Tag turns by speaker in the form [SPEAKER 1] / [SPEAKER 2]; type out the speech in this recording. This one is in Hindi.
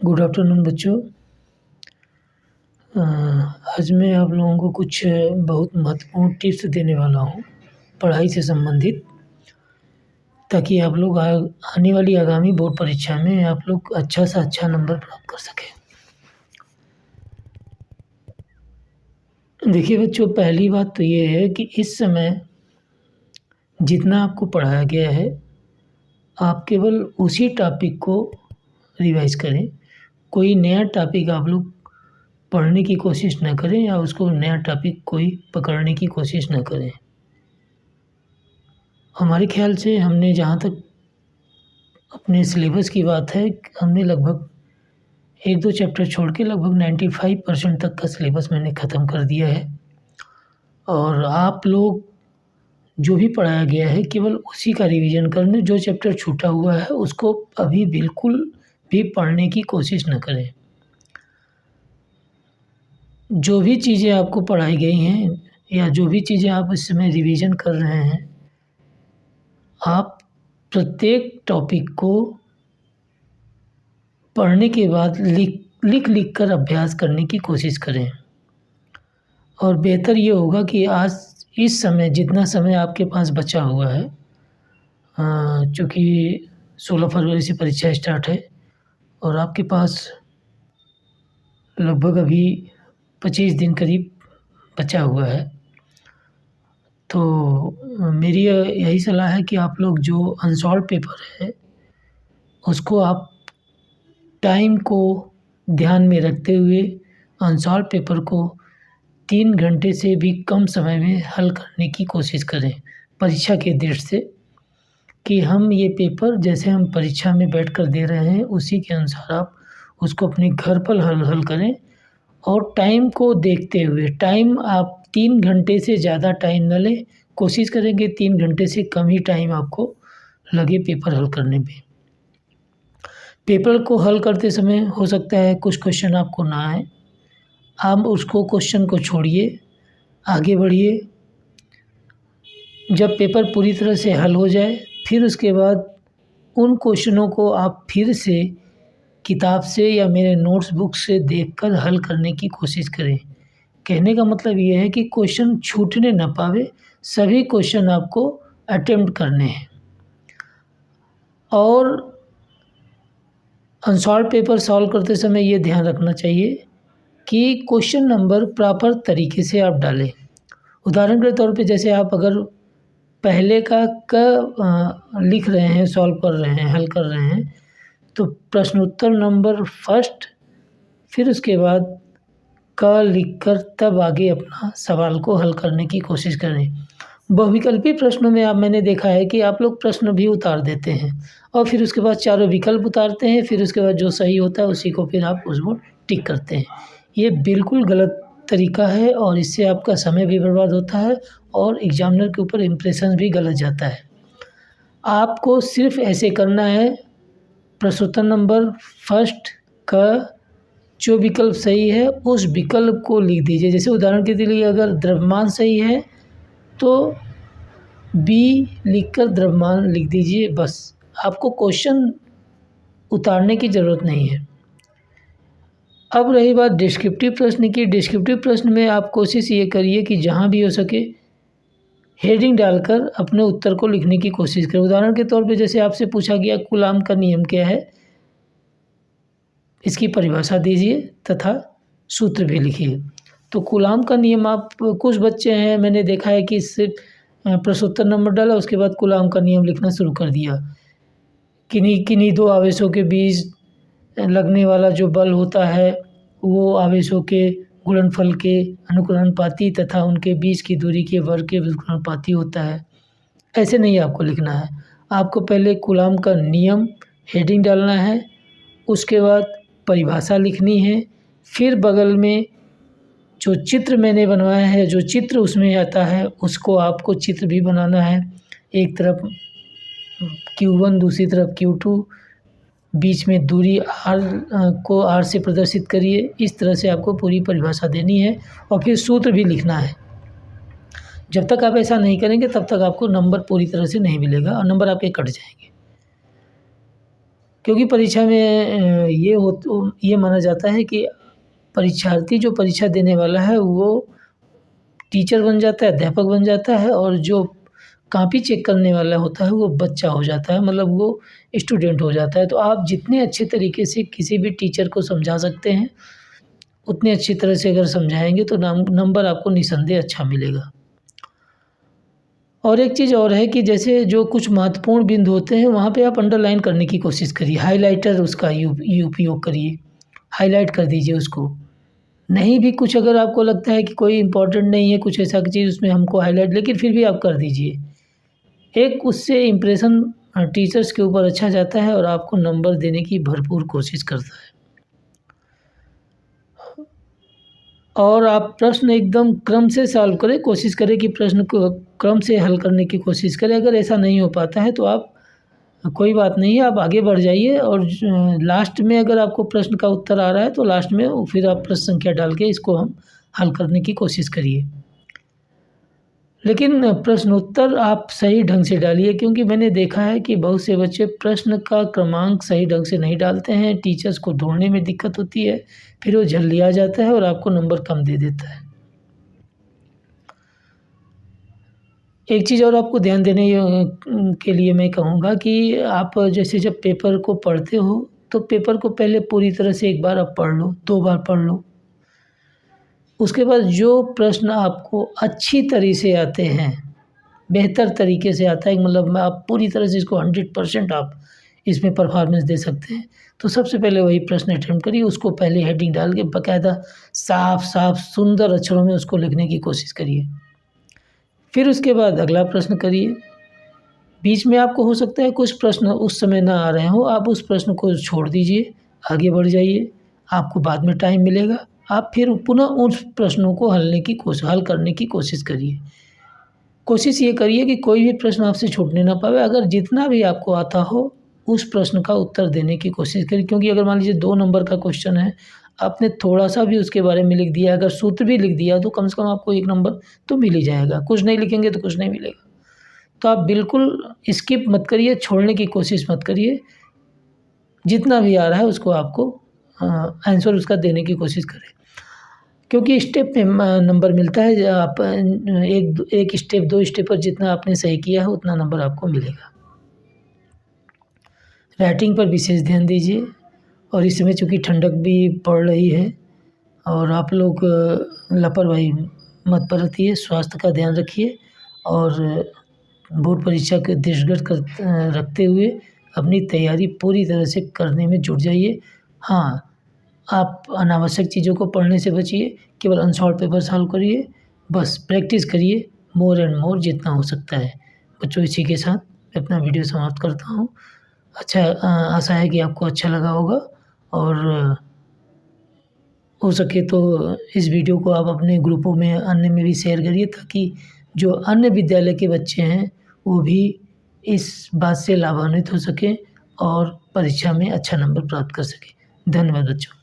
[SPEAKER 1] गुड आफ्टरनून बच्चों। आज मैं आप लोगों को कुछ बहुत महत्वपूर्ण टिप्स देने वाला हूँ पढ़ाई से संबंधित, ताकि आप लोग आने वाली आगामी बोर्ड परीक्षा में आप लोग अच्छा से अच्छा नंबर प्राप्त कर सकें। देखिए बच्चों, पहली बात तो ये है कि इस समय जितना आपको पढ़ाया गया है आप केवल उसी टॉपिक को रिवाइज करें। कोई नया टॉपिक आप लोग पढ़ने की कोशिश न करें या उसको नया टॉपिक कोई पकड़ने की कोशिश न करें। हमारे ख्याल से हमने जहाँ तक अपने सिलेबस की बात है, हमने लगभग 1-2 चैप्टर छोड़ के लगभग 95% तक का सिलेबस मैंने ख़त्म कर दिया है। और आप लोग जो भी पढ़ाया गया है केवल उसी का रिवीजन करने, जो चैप्टर छूटा हुआ है उसको अभी बिल्कुल भी पढ़ने की कोशिश न करें। जो भी चीज़ें आपको पढ़ाई गई हैं या जो भी चीज़ें आप इस समय रिवीजन कर रहे हैं, आप प्रत्येक टॉपिक को पढ़ने के बाद लिख कर अभ्यास करने की कोशिश करें। और बेहतर ये होगा कि आज इस समय जितना समय आपके पास बचा हुआ है, चूँकि 16 फरवरी से परीक्षा स्टार्ट है और आपके पास लगभग अभी 25 दिन करीब बचा हुआ है, तो मेरी यही सलाह है कि आप लोग जो अनसॉल्व पेपर है उसको आप टाइम को ध्यान में रखते हुए अनसॉल्व पेपर को 3 घंटे से भी कम समय में हल करने की कोशिश करें, परीक्षा के दृष्टि से, कि हम ये पेपर जैसे हम परीक्षा में बैठकर दे रहे हैं उसी के अनुसार आप उसको अपने घर पर हल करें। और टाइम को देखते हुए, टाइम आप 3 घंटे से ज़्यादा टाइम न लें, कोशिश करेंगे 3 घंटे से कम ही टाइम आपको लगे पेपर हल करने में। पेपर को हल करते समय हो सकता है कुछ क्वेश्चन आपको ना आए, आप उसको क्वेश्चन को छोड़िए, आगे बढ़िए। जब पेपर पूरी तरह से हल हो जाए फिर उसके बाद उन क्वेश्चनों को आप फिर से किताब से या मेरे नोट्स बुक से देखकर हल करने की कोशिश करें। कहने का मतलब ये है कि क्वेश्चन छूटने न पावे, सभी क्वेश्चन आपको अटेम्प्ट करने हैं। और अनसॉल्व पेपर सॉल्व करते समय ये ध्यान रखना चाहिए कि क्वेश्चन नंबर प्रॉपर तरीके से आप डालें। उदाहरण के तौर पे जैसे आप अगर पहले का लिख रहे हैं, सॉल्व कर रहे हैं, हल कर रहे हैं, तो प्रश्नोत्तर नंबर फर्स्ट, फिर उसके बाद क लिखकर तब आगे अपना सवाल को हल करने की कोशिश करें। बहुविकल्पी प्रश्नों में मैंने देखा है कि आप लोग प्रश्न भी उतार देते हैं और फिर उसके बाद चारों विकल्प उतारते हैं, फिर उसके बाद जो सही होता है उसी को फिर आप उसको टिक करते हैं। ये बिल्कुल गलत तरीका है और इससे आपका समय भी बर्बाद होता है और एग्जामिनर के ऊपर इम्प्रेशन भी गलत जाता है। आपको सिर्फ ऐसे करना है, प्रश्नोत्तर नंबर फर्स्ट का जो विकल्प सही है उस विकल्प को लिख दीजिए। जैसे उदाहरण के लिए अगर द्रव्यमान सही है तो बी लिखकर द्रव्यमान लिख दीजिए, बस। आपको क्वेश्चन उतारने की ज़रूरत नहीं है। अब रही बात डिस्क्रिप्टिव प्रश्न की। डिस्क्रिप्टिव प्रश्न में आप कोशिश ये करिए कि जहाँ भी हो सके हेडिंग डालकर अपने उत्तर को लिखने की कोशिश करें। उदाहरण के तौर पे जैसे आपसे पूछा गया कूलाम का नियम क्या है, इसकी परिभाषा दीजिए तथा सूत्र भी लिखिए। तो कूलाम का नियम, आप कुछ बच्चे हैं मैंने देखा है कि इससे प्रश्नोत्तर नंबर डाला, उसके बाद कूलाम का नियम लिखना शुरू कर दिया। किन्हीं दो आवेशों के बीच लगने वाला जो बल होता है वो आवेशों के गुणनफल के अनुक्रमानुपाती तथा उनके बीच की दूरी के वर्ग के अनुपाती होता है। ऐसे नहीं आपको लिखना है। आपको पहले कूलाम का नियम हेडिंग डालना है, उसके बाद परिभाषा लिखनी है, फिर बगल में जो चित्र मैंने बनवाया है, जो चित्र उसमें आता है उसको आपको चित्र भी बनाना है। एक तरफ Q1 दूसरी तरफ Q2, बीच में दूरी R को R से प्रदर्शित करिए। इस तरह से आपको पूरी परिभाषा देनी है और फिर सूत्र भी लिखना है। जब तक आप ऐसा नहीं करेंगे तब तक आपको नंबर पूरी तरह से नहीं मिलेगा और नंबर आपके कट जाएंगे। क्योंकि परीक्षा में ये माना जाता है कि परीक्षार्थी जो परीक्षा देने वाला है वो टीचर बन जाता है, अध्यापक बन जाता है, और जो कॉपी चेक करने वाला होता है वो बच्चा हो जाता है, मतलब वो स्टूडेंट हो जाता है। तो आप जितने अच्छे तरीके से किसी भी टीचर को समझा सकते हैं, उतने अच्छी तरह से अगर समझाएँगे तो नंबर आपको निसंदेह अच्छा मिलेगा। और एक चीज़ और है कि जैसे जो कुछ महत्वपूर्ण बिंदु होते हैं वहाँ पे आप अंडरलाइन करने की कोशिश करिए, हाइलाइटर उसका उपयोग करिए, हाइलाइट कर दीजिए उसको। नहीं भी कुछ अगर आपको लगता है कि कोई इम्पोर्टेंट नहीं है, कुछ ऐसा चीज़ उसमें हमको हाइलाइट, लेकिन फिर भी आप कर दीजिए। एक उससे इम्प्रेशन टीचर्स के ऊपर अच्छा जाता है और आपको नंबर देने की भरपूर कोशिश करता है। और आप प्रश्न एकदम क्रम से सॉल्व करें, कोशिश करें कि प्रश्न को क्रम से हल करने की कोशिश करें। अगर ऐसा नहीं हो पाता है तो आप कोई बात नहीं है, आप आगे बढ़ जाइए और लास्ट में अगर आपको प्रश्न का उत्तर आ रहा है तो लास्ट में फिर आप प्रश्न संख्या डाल के इसको हम हल करने की कोशिश करिए। लेकिन प्रश्नोत्तर आप सही ढंग से डालिए, क्योंकि मैंने देखा है कि बहुत से बच्चे प्रश्न का क्रमांक सही ढंग से नहीं डालते हैं, टीचर्स को ढूँढने में दिक्कत होती है, फिर वो झल्लिया जाता है और आपको नंबर कम दे देता है। एक चीज़ और आपको ध्यान देने के लिए मैं कहूँगा कि आप जैसे जब पेपर को पढ़ते हो तो पेपर को पहले पूरी तरह से एक बार आप पढ़ लो, 2 बार पढ़ लो। उसके बाद जो प्रश्न आपको अच्छी तरह से आते हैं, बेहतर तरीके से आता है, मतलब मैं आप पूरी तरह से इसको 100% आप इसमें परफॉर्मेंस दे सकते हैं, तो सबसे पहले वही प्रश्न अटेम्प्ट करिए। उसको पहले हेडिंग डाल के बाकायदा साफ-साफ सुंदर अक्षरों में उसको लिखने की कोशिश करिए। फिर उसके बाद अगला प्रश्न करिए। बीच में आपको हो सकता है कुछ प्रश्न उस समय ना आ रहे हों, आप उस प्रश्न को छोड़ दीजिए, आगे बढ़ जाइए, आपको बाद में टाइम मिलेगा। आप फिर पुनः उस प्रश्नों को हल करने की कोशिश करिए। कोशिश ये करिए कि कोई भी प्रश्न आपसे छूटने ना पावे। अगर जितना भी आपको आता हो, उस प्रश्न का उत्तर देने की कोशिश करिए, क्योंकि अगर मान लीजिए 2 नंबर का क्वेश्चन है, आपने थोड़ा-सा भी उसके बारे में लिख दिया, अगर सूत्र भी लिख दिया, तो कम से कम आपको 1 नंबर तो मिल ही जाएगा। कुछ नहीं लिखेंगे तो कुछ नहीं मिलेगा। तो आप बिल्कुल स्किप मत करिए, छोड़ने की कोशिश मत करिए। जितना भी आ रहा है उसको आपको आंसर उसका देने की कोशिश करें, क्योंकि स्टेप में नंबर मिलता है। आप एक स्टेप 2 स्टेप पर जितना आपने सही किया है उतना नंबर आपको मिलेगा। राइटिंग पर विशेष ध्यान दीजिए, और इस समय चूँकि ठंडक भी पड़ रही है और आप लोग लापरवाही मत बरतिए, स्वास्थ्य का ध्यान रखिए और बोर्ड परीक्षा के दृष्टिगत रखते हुए अपनी तैयारी पूरी तरह से करने में जुट जाइए। हाँ, आप अनावश्यक चीज़ों को पढ़ने से बचिए, केवल अनसॉल्व पेपर सॉल्व करिए, बस प्रैक्टिस करिए मोर एंड मोर जितना हो सकता है। बच्चों, इसी के साथ मैं अपना वीडियो समाप्त करता हूँ। आशा है कि आपको अच्छा लगा होगा, और हो सके तो इस वीडियो को आप अपने ग्रुपों में अन्य में भी शेयर करिए, ताकि जो अन्य विद्यालय के बच्चे हैं वो भी इस बात से लाभान्वित हो सकें और परीक्षा में अच्छा नंबर प्राप्त कर सकें। धन्यवाद बच्चों।